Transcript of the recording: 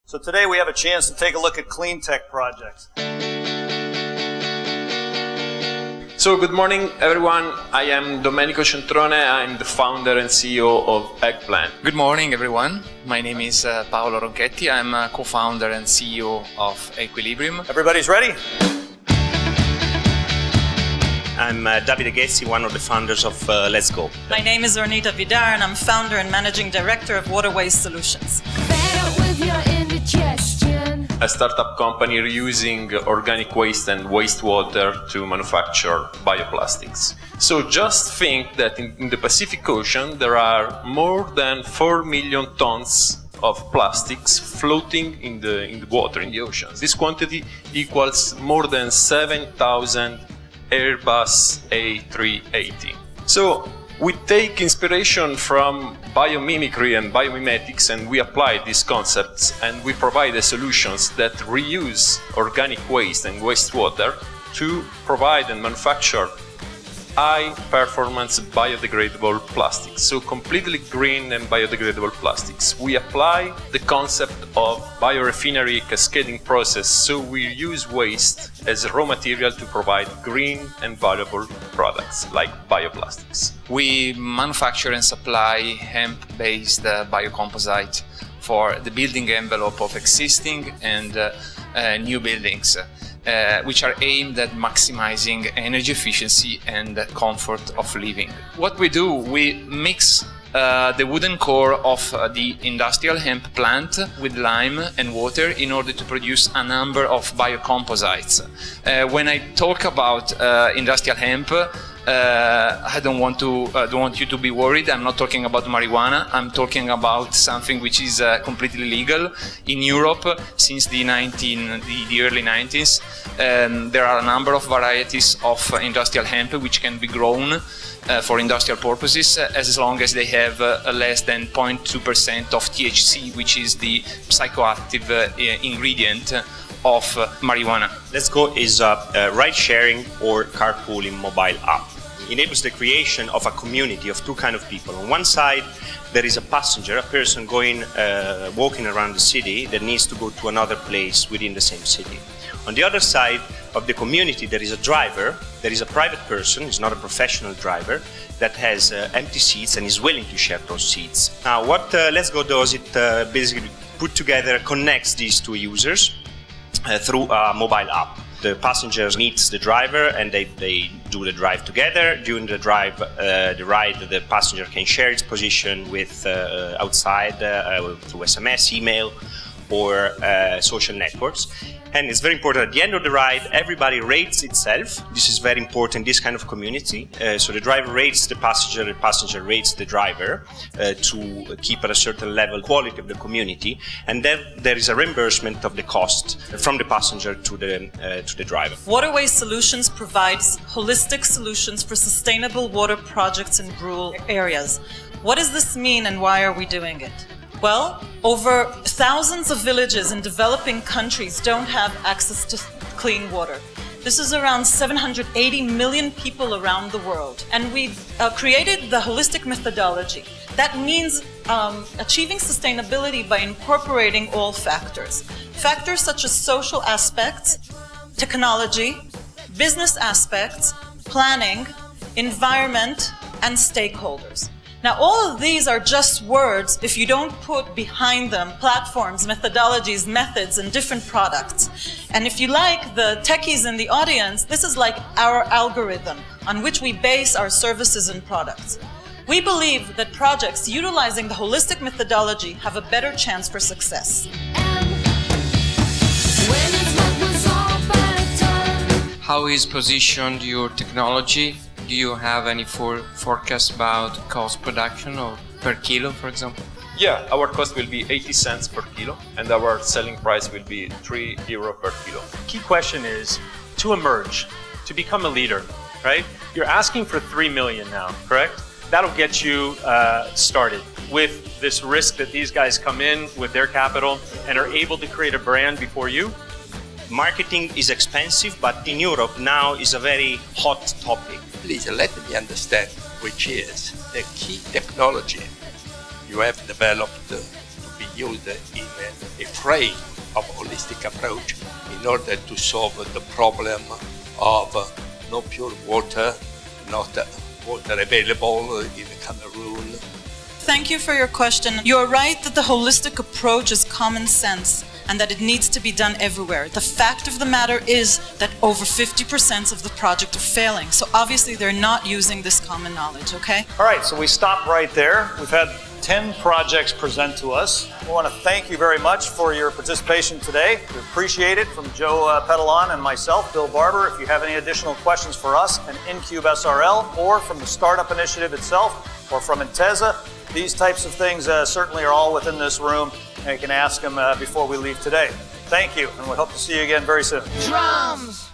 So today we have a chance to take a look at clean tech projects. So good morning everyone, I am Domenico Centrone, I'm the founder and CEO of Eggplant. Good morning everyone, my name is Paolo Ronchetti, I'm a co-founder and CEO of Equilibrium. Everybody's ready? I'm Davide Ghezzi, one of the founders of Let's Go. My name is Ornita Vidar and I'm founder and managing director of Waterways Solutions. A startup company reusing organic waste and wastewater to manufacture bioplastics. So just think that in the Pacific Ocean there are more than 4 million tons of plastics floating in the water, in the oceans. This quantity equals more than 7,000 Airbus A380. So we take inspiration from biomimicry and biomimetics and we apply these concepts and we provide the solutions that reuse organic waste and wastewater to provide and manufacture high-performance biodegradable plastics, so completely green and biodegradable plastics. We apply the concept of biorefinery cascading process, so we use waste as raw material to provide green and valuable products like bioplastics. We manufacture and supply hemp-based biocomposite for the building envelope of existing and new buildings. Which are aimed at maximizing energy efficiency and comfort of living. What we do, we mix the wooden core of the industrial hemp plant with lime and water in order to produce a number of biocomposites. When I talk about industrial hemp, I don't want you to be worried. I'm not talking about marijuana. I'm talking about something which is completely legal in Europe since the early 90s. There are a number of varieties of industrial hemp which can be grown for industrial purposes as long as they have less than 0.2% of THC, which is the psychoactive ingredient of marijuana. Let's Go is a ride-sharing or carpooling mobile app. It enables the creation of a community of two kinds of people. On one side, there is a passenger, a person walking around the city that needs to go to another place within the same city. On the other side of the community, there is a driver, there is a private person, he's not a professional driver, that has empty seats and is willing to share those seats. Now, what Let's Go does, it basically connects these two users through a mobile app. The passenger meets the driver and they do the drive together. During the ride, the passenger can share its position with outside through SMS, email, or social networks. And it's very important, at the end of the ride, everybody rates itself. This is very important, this kind of community. So the driver rates the passenger rates the driver to keep at a certain level quality of the community. And then there is a reimbursement of the cost from the passenger to the driver. Waterways Solutions provides holistic solutions for sustainable water projects in rural areas. What does this mean and why are we doing it? Well, over thousands of villages in developing countries don't have access to clean water. This is around 780 million people around the world. And we've created the holistic methodology. That means achieving sustainability by incorporating all factors. Factors such as social aspects, technology, business aspects, planning, environment, and stakeholders. Now, all of these are just words if you don't put behind them platforms, methodologies, methods, and different products. And if you like, the techies in the audience, this is like our algorithm on which we base our services and products. We believe that projects utilizing the holistic methodology have a better chance for success. How is positioned your technology? Do you have any forecast about cost production or per kilo, for example? Yeah, our cost will be 80 cents per kilo and our selling price will be €3 per kilo. Key question is to emerge, to become a leader, right? You're asking for 3 million now, correct? That'll get you started with this risk that these guys come in with their capital and are able to create a brand before you. Marketing is expensive, but in Europe now is a very hot topic. Please let me understand which is the key technology you have developed to be used in a frame of holistic approach in order to solve the problem of no pure water, not water available in Cameroon. Thank you for your question. You're right that the holistic approach is common sense and that it needs to be done everywhere. The fact of the matter is that over 50% of the project are failing. So obviously they're not using this common knowledge, okay? All right, so we stop right there. We've had 10 projects present to us. We want to thank you very much for your participation today. We appreciate it from Joe Petalon and myself, Bill Barber. If you have any additional questions for us and InCube SRL or from the Startup Initiative itself or from Intesa, these types of things certainly are all within this room, and you can ask them before we leave today. Thank you, and we hope to see you again very soon. Drums!